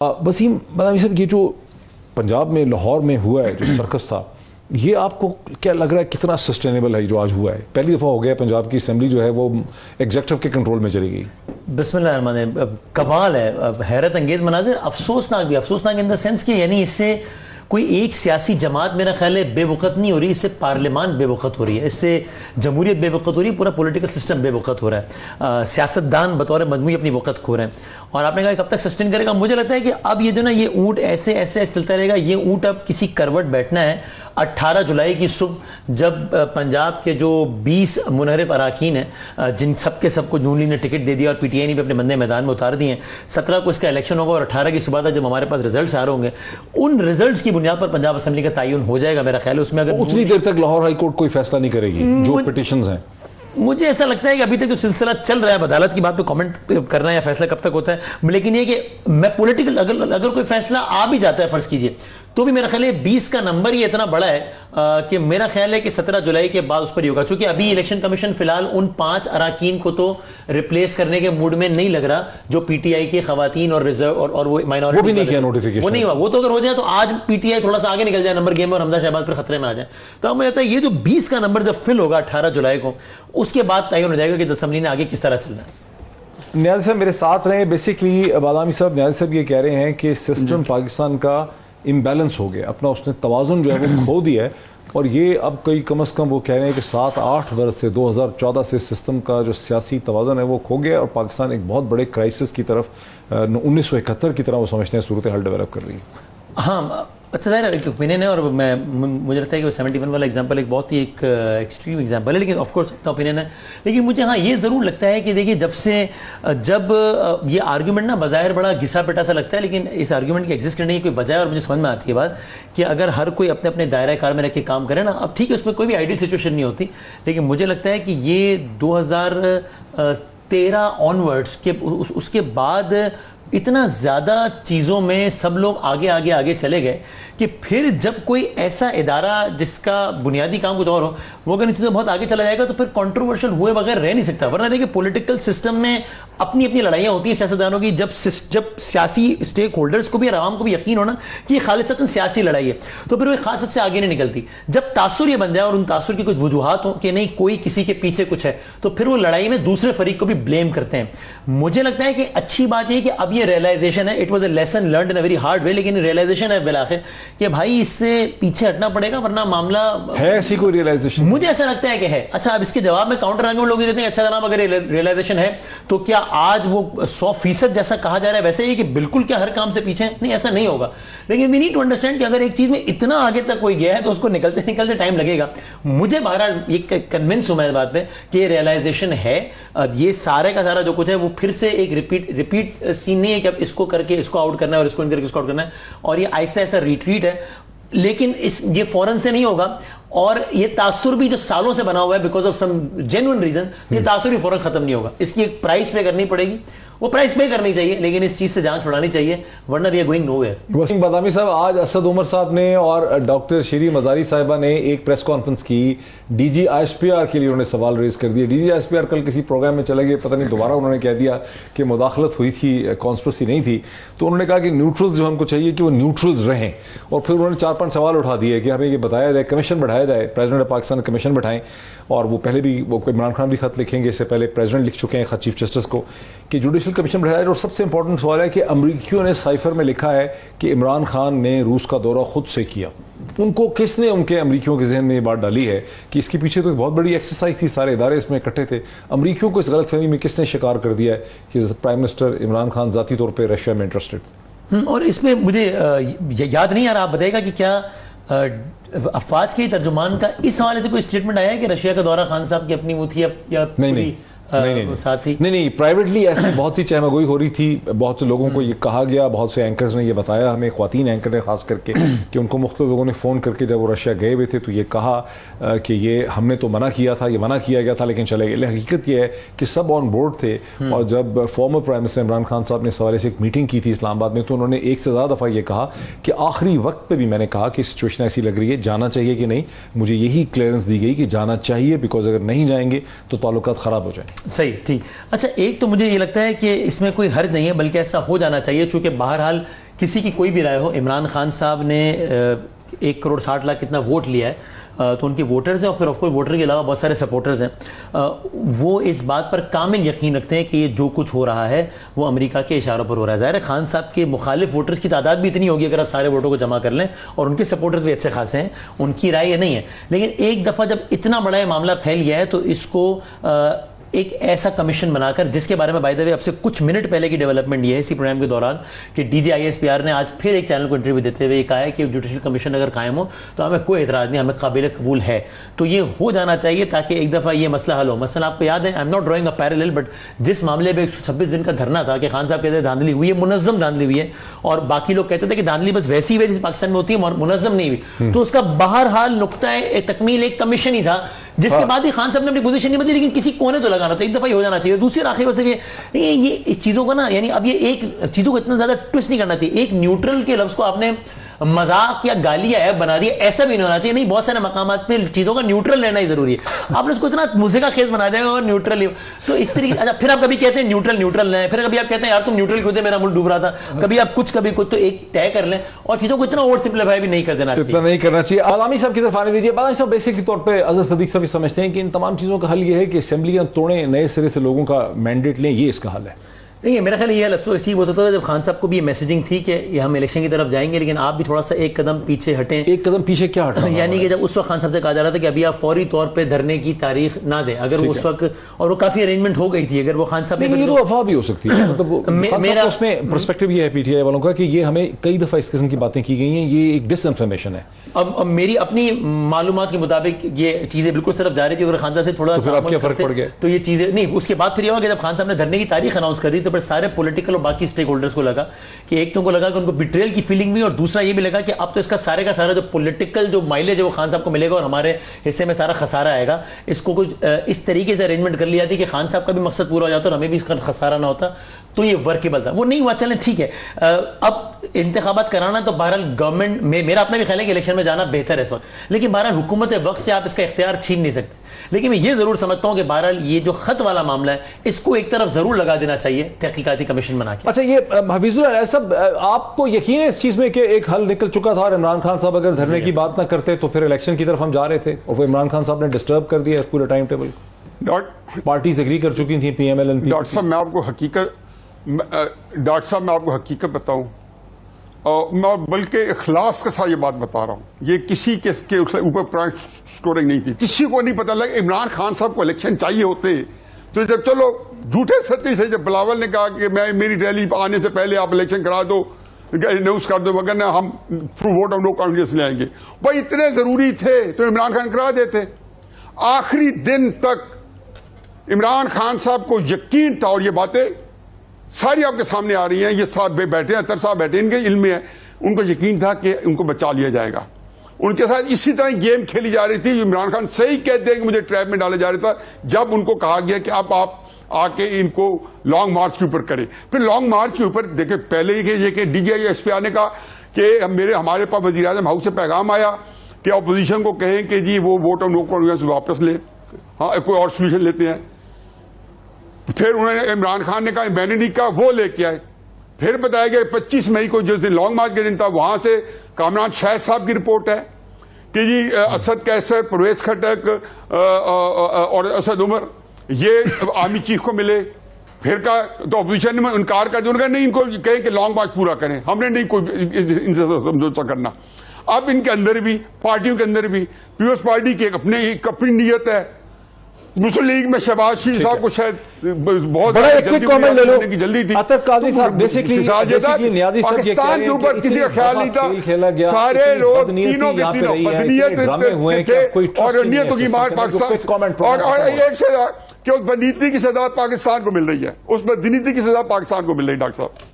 वसीम बदामी साहब, ये जो पंजाब में लाहौर में हुआ है जो सर्कस था, ये आपको क्या लग रहा है कितना सस्टेनेबल है जो आज हुआ है? पहली दफ़ा हो गया पंजाब की असेंबली जो है वो एग्जेक्टिव के कंट्रोल में चली गई। बिस्मिल्लाह, कमाल है, हैरत अंगेज मनाजिर, अफसोसनाक भी, अफसोसनाक इन द सेंस कि यानी इससे कोई एक सियासी जमात मेरा ख्याल है बेवकत नहीं हो रही, इससे पार्लियामान बेवकत हो रही है, इससे जमहूरियत बेवकत हो रही है, पूरा पॉलिटिकल सिस्टम बेवकत हो रहा है, सियासतदान बतौर मजमूई अपनी वक़्त खो रहे हैं। और आपने कहा कब तक सस्टेन करेगा? मुझे लगता है कि अब ये जो ना ये ऊँट ऐसे ऐसे चलता रहेगा, ये ऊँट अब किसी करवट बैठना है 18 जुलाई की सुबह, जब पंजाब के जो 20 मुनहरिफ अराकीन हैं, जिन सब के सबको नून लीग ने टिकट दे दिया और पीटीआई ने भी अपने बंदे मैदान में उतार दिए हैं। 17 को इसका इलेक्शन होगा और 18 की सुबह तक जब हमारे पास रिजल्ट आ रहे होंगे, उन रिजल्ट की बुनियाद पर पंजाब असेंबली का तयन हो जाएगा मेरा ख्याल है। उसमें अगर उतनी देर तक लाहौर हाई कोर्ट कोई फैसला नहीं करेगी जो पिटिशंस हैं। मुझे ऐसा लगता है कि अभी तक जो सिलसिला चल रहा है, अदालत की बात पे कमेंट करना या फैसला कब तक होता है, लेकिन ये कि मैं पॉलिटिकल अगर कोई फैसला आ भी जाता है फर्ज कीजिए, तो भी मेरा ख्याल है 20 का नंबर ही इतना बड़ा है कि मेरा ख्याल है कि 17 जुलाई के बाद उस पर ही होगा। चूंकि अभी इलेक्शन कमीशन फिलहाल उन 5 अराकीन को तो रिप्लेस करने के मूड में नहीं लग रहा जो पीटीआई के खवातीन और रिजर्व और वो माइनॉरिटी, वो भी नहीं किया नोटिफिकेशन, वो नहीं हुआ। वो तो अगर हो जाए तो आज पीटीआई थोड़ा सा आगे निकल जाए नंबर गेम और हमजा शहबाज पर खतरे में आ जाए। तो अब मुझे लगता है ये जो 20 का नंबर जब फिल होगा 18 जुलाई को, उसके बाद तय हो जाएगा कि असेंबली ने आगे किस तरह चलना है। न्याज़ साहब मेरे साथ रहे। बेसिकली बादामी साहब, न्याज़ साहब ये कह रहे हैं कि सिस्टम पाकिस्तान का इम्बैलेंस हो गया, अपना उसने तवाज़ुन जो है वो खो दिया है, और ये अब कई कम अज़ कम वो कह रहे हैं कि 7-8 वर्ष से 2014 से सिस्टम का जो सियासी तवाज़ुन है वो खो गया और पाकिस्तान एक बहुत बड़े क्राइसिस की तरफ 1971 की तरह वो समझते हैं सूरत हाल डेवलप कर रही है। हाँ, अच्छा ज़ाहिर एक ओपिनियन है, और मुझे लगता है कि वो 71 वाला एग्जांपल एक बहुत ही एक एक्सट्रीम एग्जांपल है, लेकिन ऑफ कोर्स अपना ओपिनियन है। लेकिन मुझे हाँ ये ज़रूर लगता है कि देखिए जब ये आर्गूमेंट ना बाज़ाहिर बड़ा घिसा पिटा सा लगता है, लेकिन इस आर्गूमेंट की एग्जिस्ट करने की कोई वजह है, और मुझे समझ में आती है बात कि अगर हर कोई अपने अपने दायरा कार में रख के काम करे ना, अब ठीक है उसमें कोई भी आइडियल सिचुएशन नहीं होती, लेकिन मुझे लगता है कि ये 2013 ऑनवर्ड्स के उसके बाद इतना ज़्यादा चीज़ों में सब लोग आगे आगे आगे चले गए कि फिर जब कोई ऐसा इदारा जिसका बुनियादी काम कुछ और हो, वो अगर इन चीज़ों बहुत आगे चला जाएगा तो फिर कंट्रोवर्शियल हुए बगैर रह नहीं सकता। वरना देखिए पॉलिटिकल सिस्टम में अपनी अपनी लड़ाइयाँ होती हैं सियासतदानों की। जब सियासी स्टेक होल्डर्स को भी और आवाम को भी यकीन होना कि ये खालिसतन सियासी लड़ाई है, तो फिर वो खास हद से आगे नहीं निकलती। जब तासुर ये बन जाए और उन तासुर की कुछ वजूहात हो कि नहीं कोई किसी के पीछे कुछ है, तो फिर वो लड़ाई में दूसरे फरीक को भी ब्लेम करते हैं। मुझे लगता है कि अच्छी बात यह कि अब ये रियलाइजेशन है, it was a lesson learned in a very hard way, लेकिन रियलाइजेशन है बिलाखिर कि भाई इससे पीछे हटना पड़ेगा, वरना मामला है। ऐसी कोई रियलाइजेशन मुझे ऐसा लगता है कि है। अच्छा, अब इसके जवाब में काउंटर आर्गुमेंट लोग देते हैं, अच्छा जनाब अगर रियलाइजेशन है तो क्या आज वो 100% जैसा कहा जा रहा है वैसे ही कि बिल्कुल क्या हर काम से पीछे है? नहीं, ऐसा नहीं होगा। लेकिन वी नीड टू अंडरस्टैंड कि अगर एक चीज में इतना आगे तक कोई गया है तो उसको निकलते निकलते टाइम लगेगा। मुझे बहरहाल ये कन्विंस हूं मैं इस बात पे कि रियलाइजेशन है। ये सारे का सारा जो कुछ है वो फिर से एक रिपीट सीन नहीं है कि अब इसको करके इसको आउट करना है और इसको करके इसको आउट करना है, और ये आहिस्ता आहिस्ता रिट्रीट है। लेकिन ये फौरन से नहीं होगा, और ये तासुर भी जो सालों से बना हुआ है because of some genuine reason, ये तासुर भी फौरन खत्म नहीं होगा। इसकी एक प्राइस पे करनी पड़ेगी, वो प्राइस पे करनी चाहिए, लेकिन इस चीज से जान छुड़ानी चाहिए, वरना we are going nowhere. Wasim Badami साहब, आज असद उमर साहब ने और डॉक्टर शीरी मजारी साहिबा ने एक प्रेस कॉन्फ्रेंस की, डीजी आईएसपीआर के लिए उन्होंने सवाल रेज कर दिए। डीजी आईएसपीआर कल किसी प्रोग्राम में चले गए, पता नहीं दोबारा उन्होंने कह दिया कि मुदाखलत हुई थी, कॉन्स्पिरेसी नहीं थी। तो उन्होंने कहा कि न्यूट्रल्स जो हमको चाहिए कि वो न्यूट्रल्स रहें, और फिर उन्होंने 4-5 सवाल उठा दिए कि हमें ये बताया जाए, कमीशन बढ़ाया जाए, प्रेसिडेंट ऑफ पाकिस्तान कमीशन बैठाएं। और वो पहले भी वो इमरान खान भी खत लिखेंगे, इससे पहले प्रेसिडेंट लिख चुके हैं खत चीफ जस्टिस को कि जुडिशल कमीशन बढ़ाया जाए। और सबसे इंपॉर्टेंट सवाल है कि अमरीकियों ने साइफर में लिखा है कि इमरान खान ने रूस का दौरा खुद से किया। उनको किसने, उनके अमरीकियों के जहन में ये बात डाली है कि इसके पीछे तो एक बहुत बड़ी एक्सरसाइज थी, सारे इदारे इसमें इकट्ठे थे। अमरीकियों को इस गलतफहमी में किसने शिकार कर दिया है कि प्राइम मिनिस्टर इमरान खान ज़ाती तौर पर रशिया में इंटरेस्टेड? और इसमें मुझे याद नहीं आ रहा, आप बताएगा कि क्या अफवाज के तर्जुमान का इस हवाले से कोई स्टेटमेंट आया है कि रशिया का दौरा खान साहब की अपनी वो थी या नहीं साथी? नहीं, प्राइवेटली ऐसी बहुत सी चहमगोई हो रही थी। बहुत से लोगों को ये कहा गया, बहुत से एंकर्स ने ये बताया हमें, ख्वातीन एंकर ने खास करके, कि उनको मुख्तलिफ लोगों ने फ़ोन करके जब वो रशिया गए हुए थे तो ये कहा कि ये हमने तो मना किया था, ये मना किया गया था लेकिन चले गए। हकीकत ये है कि सब ऑन बोर्ड थे। और जब former prime minister Imran Khan साहब ने इस हवाले से एक मीटिंग की थी इस्लामाबाद में, तो उन्होंने एक से ज़्यादा दफ़ा ये कहा कि आखिरी वक्त पर भी मैंने कहा कि सिचुएशन ऐसी लग रही है, जाना चाहिए कि नहीं। मुझे यही क्लियरेंस दी गई कि जाना चाहिए, बिकॉज अगर नहीं जाएंगे तो ताल्लुकात ख़राब हो जाए। सही, ठीक। अच्छा, एक तो मुझे ये लगता है कि इसमें कोई हर्ज नहीं है, बल्कि ऐसा हो जाना चाहिए, चूंकि बहरहाल किसी की कोई भी राय हो, इमरान खान साहब ने 1 करोड़ 60 लाख कितना वोट लिया है, तो उनके वोटर्स हैं और फिर ऑफकोर्स वोटर के अलावा बहुत सारे सपोर्टर्स हैं, वो इस बात पर कामिल यकीन रखते हैं कि ये जो कुछ हो रहा है वो अमेरिका के इशारों पर हो रहा है। ज़ाहिर है खान साहब के मुखालिफ वोटर्स की तादाद भी इतनी होगी अगर आप सारे वोटों को जमा कर लें, और उनके सपोर्टर्स भी अच्छे खासे हैं, उनकी राय ये नहीं है। लेकिन एक दफ़ा जब इतना बड़ा ये मामला फैल गया है तो इसको एक ऐसा कमीशन बनाकर, जिसके बारे में बाय द वे आपसे कुछ मिनट पहले की डेवलपमेंट ये है इसी प्रोग्राम के दौरान कि DGISPR ने आज फिर एक चैनल को इंटरव्यू देते हुए कहा है कि जुडिशल कमीशन अगर कायम हो तो हमें कोई एतराज़ नहीं, हमें काबिल कबूल है। तो ये हो जाना चाहिए ताकि एक दफ़ा ये मसला हल हो। मसला आपको याद है, I am not drawing a parallel, but जिस मामले में 126 दिन का धरना था कि खान साहब कहते धांधली हुई है, मुनज़्ज़म धांधली हुई है, और बाकी लोग कहते थे कि धांधली बस वैसी वैसी पाकिस्तान में होती है, मुनज़्ज़म नहीं हुई, तो उसका बहरहाल नुक्ता तकमील एक कमीशन ही था, जिसके बाद भी खान साहब ने अपनी पोजीशन नहीं बदली, लेकिन किसी कोने तो लगाना था, एक दफा ही हो जाना चाहिए। दूसरी आखिर वैसे ये इस चीजों को ना, यानी अब ये एक चीजों को इतना ज्यादा ट्विस्ट नहीं करना चाहिए। एक न्यूट्रल के लफ्ज को आपने मजाक या गाली या ऐप बना दिया, ऐसा भी नहीं होना चाहिए। नहीं, बहुत सारे मकामात पे चीजों का न्यूट्रल लेना ही जरूरी है। आपने उसको इतना मुझे का खेस बना दिया और न्यूट्रल, तो इस तरीके। अच्छा, फिर आप कभी कहते हैं न्यूट्रल लें, फिर कभी आप कहते हैं यार तुम न्यूट्रल क्यों थे, मेरा मुल्क डूब रहा था, कभी आप कुछ कभी कुछ, तो एक तय कर लें और चीजों को इतना ओवर सिंप्लीफाई भी नहीं कर देना चाहिए, इतना नहीं करना चाहिए। आलामी साहब की तरफ आने दीजिए। बालाजी साहब, बेसिक के तौर पे अजहर सदीक साहब समझते हैं कि इन तमाम चीज़ों का हल ये है कि असेंबलियां तोड़ें, नए सिरे से लोगों का मैंडेट लें, ये इसका हल है? देखिए, मेरा ख्याल ये अचीव होता था जब खान साहब को भी ये मैसेजिंग थी कि ये हम इलेक्शन की तरफ जाएंगे, लेकिन आप भी थोड़ा सा एक कदम पीछे हटें। एक कदम पीछे क्या हटना? यानी कि जब उस वक्त खान साहब से कहा जा रहा था कि अभी आप फौरी तौर पे धरने की तारीख ना दें, अगर वो उस वक्त, और वो काफी अरेंजमेंट हो गई थी, अगर वो खान साहब ने, ये तो अफवाह भी हो सकती है, मतलब मेरा उसमें पर्सपेक्टिव ये है पीटीआई वालों का कि ये हमें कई दफा इस किस्म की बातें की गई हैं, ये एक डिसइंफॉर्मेशन है। अब मेरी अपनी मालूमात के मुताबिक ये चीजें बिल्कुल सिर्फ जा रही थी। अगर खान साहब से थोड़ा तो फिर अब क्या फर्क पड़ गया? तो ये चीजें नहीं, उसके बाद फिर ये हुआ कि जब खान साहब ने धरने की तारीख अनाउंस कर दी तो फिर सारे पॉलिटिकल और बाकी स्टेक होल्डर्स को लगा कि एक तो उनको लगा कि उनको बिट्रेयल की फीलिंग भी, और दूसरा ये भी लगा कि अब तो इसका सारे का सारा जो पॉलिटिकल जो माइलेज है वो खान साहब को मिलेगा और हमारे हिस्से में सारा खसारा आएगा। इसको कुछ इस तरीके से अरेंजमेंट कर लिया थी कि खान साहब का भी मकसद पूरा हो जाता और हमें भी इसका खसारा ना होता, तो ये वर्केबल था। वो नहीं हुआ, चलें ठीक है। अब इंतखाबात कराना तो बहरहाल गवर्नमेंट में, मेरा अपना भी ख्याल है कि इलेक्शन में जाना बेहतर है इस वक्त, लेकिन बहरहाल हुकूमत वक्त से आप इसका इख्तियार छीन नहीं सकते। लेकिन मैं ये जरूर समझता हूं कि बहरहाल ये जो खत वाला मामला है इसको एक तरफ जरूर लगा देना चाहिए तहकीकाती कमीशन बना के। अच्छा, ये हफीजुल सब आपको यकीन है इस चीज में कि एक हल निकल चुका था और इमरान खान साहब अगर धरने की बात ना करते तो फिर इलेक्शन की तरफ हम जा रहे थे, और वो इमरान खान साहब ने डिस्टर्ब कर दिया पूरे टाइम टेबल? पार्टीज एग्री कर चुकी थी, PML एंड डॉक्टर साहब मैं आपको हकीकत बताऊं, मैं बल्कि इखलास के साथ ये बात बता रहा हूं, ये किसी के ऊपर प्राइस स्कोरिंग नहीं थी। किसी को नहीं पता लगा इमरान खान साहब को इलेक्शन चाहिए होते तो जब चलो झूठे सच्ची से जब बिलावल ने कहा कि मैं मेरी रैली आने से पहले आप इलेक्शन करा दो, अनाउंस कर दो, वगैरह हम through vote of no confidence ले आएंगे, भाई इतने जरूरी थे तो इमरान खान करा देते। आखिरी दिन तक इमरान खान साहब को यकीन था, और ये बातें सारी आपके सामने आ रही हैं, ये साहब बैठे हैं, अतर साहब बैठे, इनके इल्म में है, उनको यकीन था कि उनको बचा लिया जाएगा। उनके साथ इसी तरह गेम खेली जा रही थी। इमरान खान सही कहते हैं कि मुझे ट्रैप में डाला जा रहा था, जब उनको कहा गया कि अब आप आके इनको लॉन्ग मार्च के ऊपर करें। फिर लॉन्ग मार्च के ऊपर देखे पहले ये कि DGISPR ने कहा कि हमारे पास वज़ीर आज़म हाउस से पैगाम आया कि अपोजिशन को कहें कि जी वो वोट ऑफ नो कॉन्फिडेंस वापस ले, हाँ कोई और सोल्यूशन लेते हैं। फिर उन्होंने इमरान खान ने कहा मैंने नहीं कहा, वो लेके आए। फिर बताया गया 25 मई को जो दिन लॉन्ग मार्च के दिन था, वहां से कामरान शाह साहब की रिपोर्ट है कि जी असद कैसर, परवेज खटक और असद उमर ये आर्मी चीफ को मिले। फिर कहा तो अपोजिशन ने इनकार कर दिया, उन्होंने कहा नहीं, इनको कहें कि लॉन्ग मार्च पूरा करें, हमने नहीं कोई इनसे समझौता करना। अब इनके अंदर भी, पार्टियों के अंदर भी, पीपल्स पार्टी की अपनी नीयत है। मुस्लिम लीग में शहबाज शरीफ साहब को शायद बहुत बड़ा एक क्विक कमेंट ले लो की जल्दी थी। अतर कादरी साहब, बेसिकली पाकिस्तान के ऊपर किसी का ख्याल नहीं था, सारे लोग तीनों के तीनों बदनीयत थे और नीयतों की मार पाकिस्तान, और एक सजा कि उस बदनीति की सजा पाकिस्तान को मिल रही है, उस बदनीति की सजा पाकिस्तान को मिल रही है। डॉक्टर साहब